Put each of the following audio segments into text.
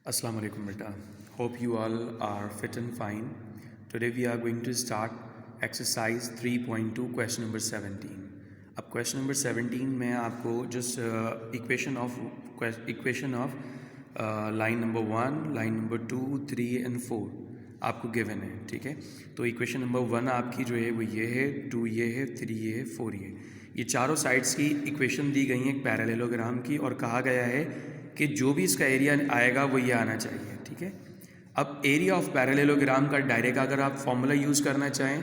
Assalamu alaikum beta. Hope you all are fit and fine. Today we are going to start exercise 3.2 question number 17. अब question number 17 में आपको just equation of line number 1, line number 2, 3 and 4 आपको given है, ठीक है। तो equation number 1 आपकी जो है वो ये है, 2 ये है, 3 ये है, 4 ये चारों साइड्स की इक्वेशन दी गई है एक पैरेललोग्राम की, और कहा गया है कि जो भी इसका एरिया आएगा वो ये आना चाहिए, ठीक है। अब एरिया ऑफ पैरेललोग्राम का डायरेक्ट अगर आप फॉर्मूला यूज़ करना चाहें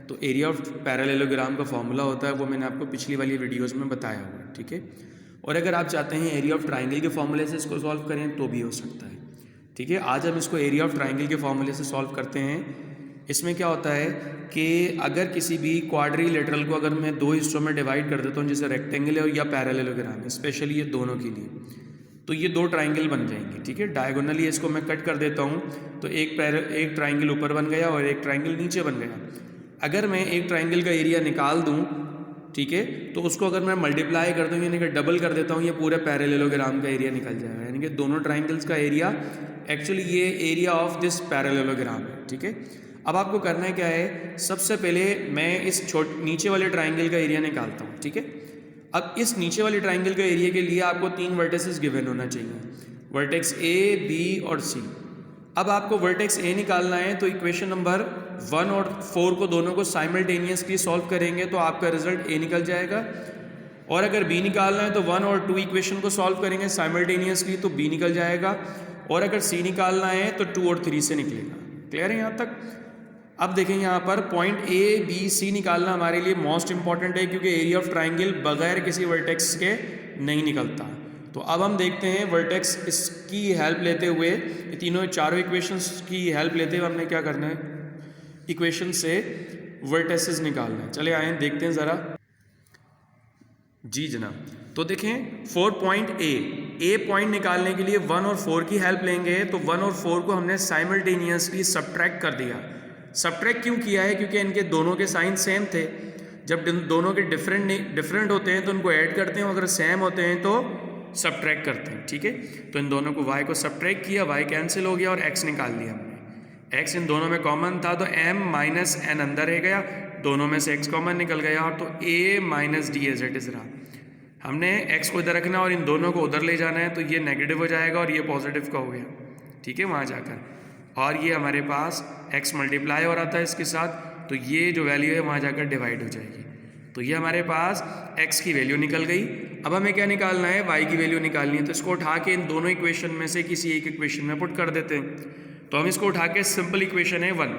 तो एरिया ऑफ पैरेललोग्राम का फॉर्मूला होता है, वो मैंने आपको पिछली वाली वीडियोस में बताया हुआ है, ठीक है। और अगर आप चाहते हैं एरिया ऑफ ट्राइंगल के फॉर्मूले से इसको सॉल्व करें तो भी हो सकता है, ठीक है। आज हम इसको एरिया ऑफ ट्राइंगल के फॉर्मूले से सॉल्व करते हैं। इसमें क्या होता है कि अगर किसी भी क्वाड्रिलेटरल को अगर मैं दो हिस्सों में डिवाइड कर देता हूँ, जैसे रेक्टेंगल है या पैरेललोग्राम है, स्पेशली ये दोनों के लिए, तो ये दो ट्राइंगल बन जाएंगे, ठीक है। डायगोनली इसको मैं कट कर देता हूँ तो एक ट्राइंगल ऊपर बन गया और एक ट्राइंगल नीचे बन गया। अगर मैं एक ट्राइंगल का एरिया निकाल दूँ, ठीक है, तो उसको अगर मैं मल्टीप्लाई कर दूँ यानी कि डबल कर देता हूँ, ये पूरे पैरेललोग्राम का एरिया निकल जाएगा, यानी कि दोनों ट्राइंगल्स का एरिया एक्चुअली ये एरिया ऑफ दिस पैरेललोग्राम है, ठीक है। अब आपको करना है क्या है, सबसे पहले मैं इस नीचे वाले ट्राइंगल का एरिया निकालता हूँ, ठीक है। अब इस नीचे वाले ट्राइंगल का एरिया के लिए आपको 3 वर्टेक्सेस गिवन होना चाहिए, वर्टेक्स ए, बी और सी। अब आपको वर्टेक्स ए निकालना है तो इक्वेशन नंबर 1 और 4 को दोनों को साइमल्टेनियसली सॉल्व करेंगे तो आपका रिजल्ट ए निकल जाएगा। और अगर बी निकालना है तो 1 और 2 इक्वेशन को सॉल्व करेंगे साइमल्टेनियसली तो बी निकल जाएगा। और अगर सी निकालना है तो 2 और 3 से निकलेगा। क्लियर है यहाँ तक? अब देखें यहाँ पर पॉइंट ए बी सी निकालना हमारे लिए मोस्ट इंपॉर्टेंट है, क्योंकि एरिया ऑफ ट्राइंगल बगैर किसी वर्टेक्स के नहीं निकलता। तो अब हम देखते हैं वर्टेक्स इसकी हेल्प लेते हुए, ये चारों इक्वेशंस की हेल्प लेते हुए हमने क्या करना है, इक्वेशन से वर्टेक्सेस निकालना है। चले आए देखते हैं ज़रा। जी जनाब, तो देखें 4 पॉइंट ए पॉइंट निकालने के लिए 1 और 4 की हेल्प लेंगे। तो 1 और 4 को हमने साइमल्टेनियसली सब्ट्रैक्ट कर दिया। सब्ट्रैक्ट क्यों किया है? क्योंकि इनके दोनों के साइन सेम थे। जब दोनों के डिफरेंट होते हैं तो उनको ऐड करते हैं, अगर सेम होते हैं तो सब्ट्रैक्ट करते हैं, ठीक है। तो इन दोनों को y को सब्ट्रैक्ट किया, y कैंसिल हो गया और x निकाल लिया हमने। x इन दोनों में कॉमन था तो m माइनस n अंदर रह गया, दोनों में से x कॉमन निकल गया तो a minus D as it is रहा। हमने x को इधर रखना और इन दोनों को उधर ले जाना है, तो ये नेगेटिव हो जाएगा और ये पॉजिटिव का हो गया, ठीक है, वहाँ जाकर। और ये हमारे पास x मल्टीप्लाई हो रहा था इसके साथ, तो ये जो वैल्यू है वहाँ जाकर डिवाइड हो जाएगी। तो ये हमारे पास x की वैल्यू निकल गई। अब हमें क्या निकालना है, y की वैल्यू निकालनी है। तो इसको उठा के इन दोनों इक्वेशन में से किसी एक इक्वेशन में पुट कर देते हैं। तो हम इसको उठा के सिंपल इक्वेशन है 1,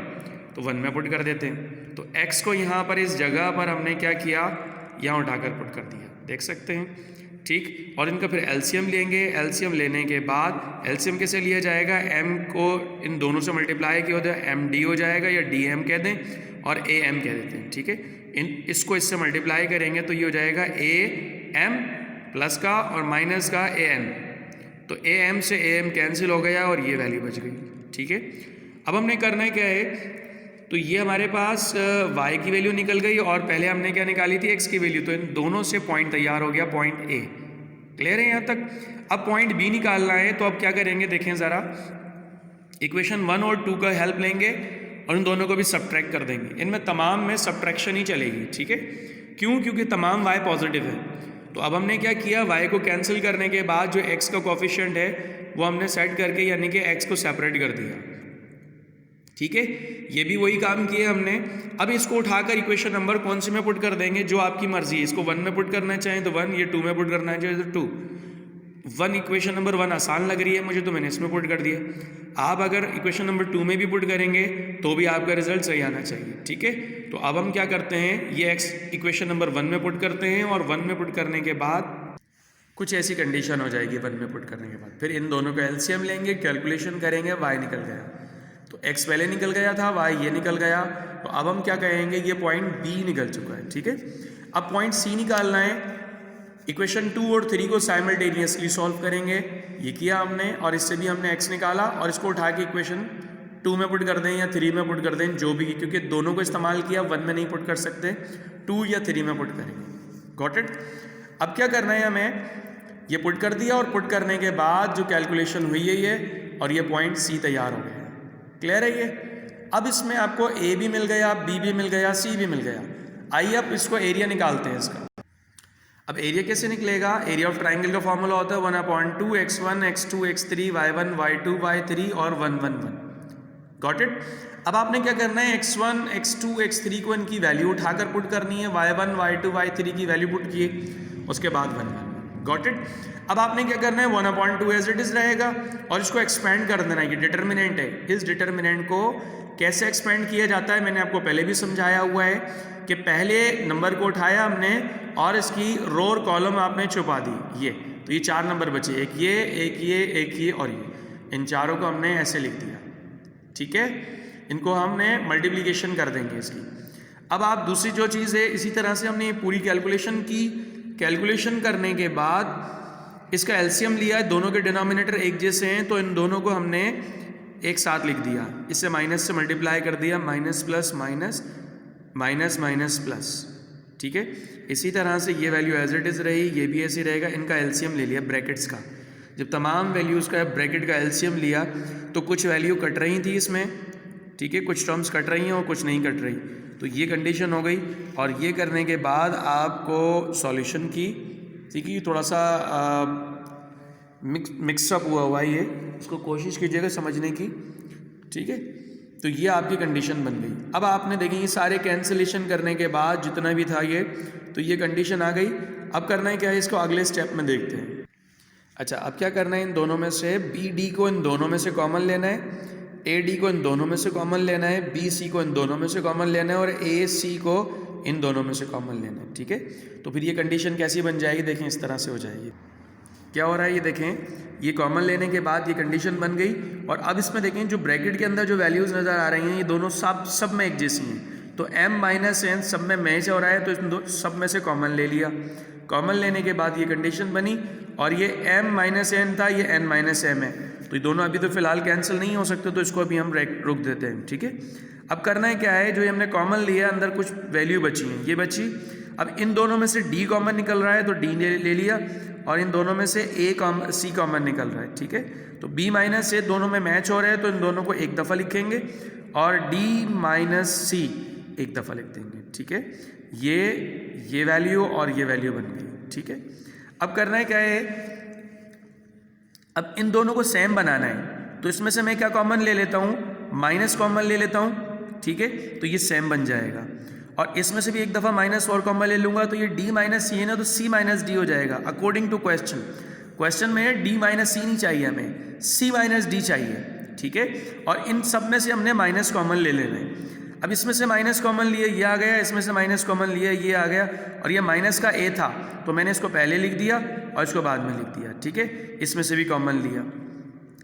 तो 1 में पुट कर देते हैं। तो x को यहाँ पर इस जगह पर हमने क्या किया, यहाँ उठाकर पुट कर दिया, देख सकते हैं, ठीक। और इनका फिर एलसीएम लेंगे। एलसीएम लेने के बाद एलसीएम कैसे लिया जाएगा, m को इन दोनों से मल्टीप्लाई किया होता है, md हो जाएगा या dm कह दें और am कह देते हैं, ठीक है। इसको इससे मल्टीप्लाई करेंगे तो ये हो जाएगा am प्लस का और माइनस का am, तो am से am कैंसिल हो गया और ये वैल्यू बच गई, ठीक है। अब हमने करना है क्या है, तो ये हमारे पास y की वैल्यू निकल गई और पहले हमने क्या निकाली थी, x की वैल्यू। तो इन दोनों से पॉइंट तैयार हो गया, पॉइंट A। क्लियर है यहाँ तक? अब पॉइंट B निकालना है, तो अब क्या करेंगे देखें ज़रा, इक्वेशन 1 और 2 का हेल्प लेंगे और इन दोनों को भी सब्ट्रैक्ट कर देंगे। इनमें तमाम में सब्ट्रैक्शन ही चलेगी, ठीक है। क्यों? क्योंकि तमाम y पॉजिटिव है। तो अब हमने क्या किया, y को कैंसिल करने के बाद जो x का कोफिशिएंट है वो हमने सेट करके यानी कि x को सेपरेट कर दिया, ठीक है। ये भी वही काम किया हमने। अब इसको उठाकर इक्वेशन नंबर कौन से में पुट कर देंगे, जो आपकी मर्जी है। इसको 1 में पुट करना चाहें तो 1, ये 2 में पुट करना चाहें तो 2। 1 इक्वेशन नंबर 1 आसान लग रही है मुझे, तो मैंने इसमें पुट कर दिया। आप अगर इक्वेशन नंबर 2 में भी पुट करेंगे तो भी आपका रिजल्ट सही आना चाहिए, ठीक है। तो अब हम क्या करते हैं, ये x इक्वेशन नंबर 1 में पुट करते हैं और 1 में पुट करने के बाद कुछ ऐसी कंडीशन हो जाएगी 1 में पुट करने के बाद। फिर इन दोनों का एलसीएम लेंगे, कैलकुलेशन करेंगे, y निकल गया। तो x पहले निकल गया था, y ये निकल गया। तो अब हम क्या कहेंगे, ये पॉइंट B निकल चुका है, ठीक है। अब पॉइंट C निकालना है। इक्वेशन 2 और 3 को साइमल्टेनियसली सॉल्व करेंगे, ये किया हमने, और इससे भी हमने x निकाला और इसको उठा के इक्वेशन 2 में पुट कर दें या 3 में पुट कर दें, जो भी, क्योंकि दोनों को इस्तेमाल किया, 1 में नहीं पुट कर सकते, 2 या 3 में पुट करेंगे। Got it? अब क्या करना है, हमें ये पुट कर दिया और पुट करने के बाद जो कैलकुलेशन हुई है ये, और ये पॉइंट सी तैयार हो गया। क्लियर है ये? अब इसमें आपको ए भी मिल गया, बी भी मिल गया, सी भी मिल गया। आइए अब इसको एरिया निकालते हैं इसका। अब एरिया कैसे निकलेगा? एरिया ऑफ ट्राइंगल का फॉर्मूला होता है 1/2 x1 x2 x3 y1 y2 y3 और 1 1 1। Got it? अब आपने क्या करना है, x1 x2 x3 को इनकी वैल्यू उठाकर पुट करनी है, y1 y2 y3 की वैल्यू पुट किए, उसके बाद 1 1। Got it? अब आपने क्या करना है, 1/2 एज इट इज रहेगा और इसको एक्सपेंड कर देना है। ये डिटर्मिनेंट है, इस डिटर्मिनेंट को कैसे एक्सपेंड किया जाता है मैंने आपको पहले भी समझाया हुआ है कि पहले नंबर को उठाया हमने और इसकी रो और कॉलम आपने छुपा दी। ये तो ये 4 नंबर बचे, एक ये एक ये एक ये और ये, इन चारों को हमने ऐसे लिख दिया। ठीक है, इनको हमने मल्टीप्लिकेशन कर देंगे इसकी। अब आप दूसरी जो चीज़ है, इसी तरह से हमने पूरी कैलकुलेशन की। कैलकुलेशन करने के बाद इसका एलसीएम लिया है, दोनों के डिनोमिनेटर एक जैसे हैं तो इन दोनों को हमने एक साथ लिख दिया, इससे माइनस से मल्टीप्लाई कर दिया, minus plus minus minus minus plus. ठीक है, इसी तरह से ये वैल्यू एज इट इज़ रही, ये भी ऐसे रहेगा। इनका एलसीएम ले लिया ब्रैकेट्स का। जब तमाम वैल्यूज़ का ब्रैकेट का एलसीएम लिया तो कुछ वैल्यू कट रही थी इसमें, ठीक है, कुछ टर्म्स कट रही हैं और कुछ नहीं कट रही, तो ये कंडीशन हो गई। और ये करने के बाद आपको सॉल्यूशन की, ठीक है, थोड़ा सा मिक्सअप हुआ है ये, इसको कोशिश कीजिएगा समझने की। ठीक है, तो ये आपकी कंडीशन बन गई। अब आपने देखें ये सारे कैंसिलेशन करने के बाद जितना भी था ये, तो ये कंडीशन आ गई। अब करना है क्या है, इसको अगले स्टेप में देखते हैं। अच्छा, अब क्या करना है, इन दोनों में से बी डी को इन दोनों में से कॉमन लेना है, ए डी को इन दोनों में से कॉमन लेना है, बी सी को इन दोनों में से कॉमन लेना है और ए सी को इन दोनों में से कॉमन लेना है। ठीक है, तो फिर ये कंडीशन कैसी बन जाएगी, देखें इस तरह से हो जाएगी। क्या हो रहा है ये देखें, ये कॉमन लेने के बाद ये कंडीशन बन गई। और अब इसमें देखें जो ब्रैकेट के अंदर जो वैल्यूज़ नज़र आ रही हैं ये दोनों सब में एक जैसी हैं, तो m माइनस n सब में मैच हो रहा है, तो इन सब में से कॉमन ले लिया। कॉमन लेने के बाद ये कंडीशन बनी और ये m माइनस n था, ये n माइनस m है, तो ये दोनों अभी तो फिलहाल कैंसिल नहीं हो सकते, तो इसको अभी हम रुक देते हैं। ठीक है, अब करना है क्या है, जो हमने कॉमन लिया अंदर कुछ वैल्यू बची हैं, ये बची। अब इन दोनों में से d कॉमन निकल रहा है तो d ले लिया और इन दोनों में से c कॉमन निकल रहा है। ठीक है, तो b माइनस a दोनों में मैच हो रहे हैं तो इन दोनों को एक दफ़ा लिखेंगे और d माइनस c एक दफ़ा लिख देंगे। ठीक है, ये वैल्यू और ये वैल्यू बन गई। ठीक है, अब करना है क्या है, अब इन दोनों को सेम बनाना है, तो इसमें से मैं क्या कॉमन ले लेता हूँ, माइनस कॉमन ले लेता हूँ। ठीक है, तो ये सेम बन जाएगा और इसमें से भी एक दफ़ा माइनस और कॉमन ले लूँगा तो ये d माइनस सी है ना, तो c माइनस डी हो जाएगा अकॉर्डिंग टू क्वेश्चन में d माइनस सी नहीं चाहिए हमें, c माइनस डी चाहिए। ठीक है, और इन सब में से हमने माइनस कॉमन ले लेना है। अब इसमें से माइनस कॉमन लिए ये आ गया, इसमें से माइनस कॉमन लिया ये आ गया, और ये माइनस का a था तो मैंने इसको पहले लिख दिया और इसको बाद में लिख दिया। ठीक है, इसमें से भी कॉमन लिया।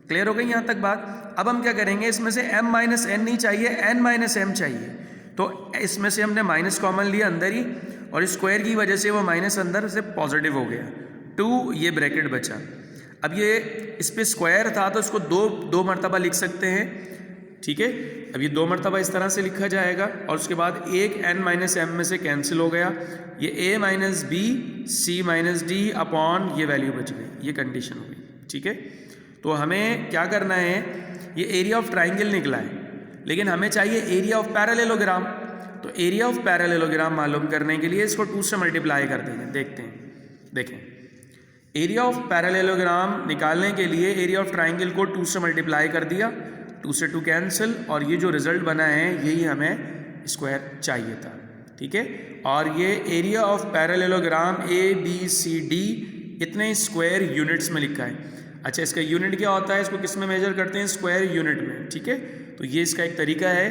क्लियर हो गई यहाँ तक बात? अब हम क्या करेंगे, इसमें से m माइनस n नहीं चाहिए, n माइनस m चाहिए, तो इसमें से हमने माइनस कॉमन लिया अंदर ही और स्क्वायर की वजह से वो माइनस अंदर से पॉजिटिव हो गया, 2 ये ब्रैकेट बचा। अब ये इस पे स्क्वायर था तो इसको दो मरतबा लिख सकते हैं। ठीक है, अब ये 2 मरतबा इस तरह से लिखा जाएगा और उसके बाद एक n माइनस m में से कैंसिल हो गया, ये a minus B C minus D upon ये वैल्यू बच गई, ये कंडीशन हो गई। ठीक है, तो हमें क्या करना है, ये एरिया ऑफ ट्राइंगल निकला है लेकिन हमें चाहिए एरिया ऑफ पैरेललोग्राम, तो एरिया ऑफ पैरेललोग्राम मालूम करने के लिए इसको 2 से मल्टीप्लाई कर देंगे। देखते हैं, देखें, एरिया ऑफ पैरेललोग्राम निकालने के लिए एरिया ऑफ ट्राइंगल को 2 से मल्टीप्लाई कर दिया, 2 से 2 कैंसिल, और ये जो रिजल्ट बना है यही हमें स्क्वायर चाहिए था। ठीक है, और ये एरिया ऑफ पैरेललोग्राम ABCD इतने स्क्वायर यूनिट्स में लिखा है। अच्छा, इसका यूनिट क्या होता है, इसको किस में मेजर करते हैं, स्क्वायर यूनिट में। ठीक है, तो ये इसका एक तरीका है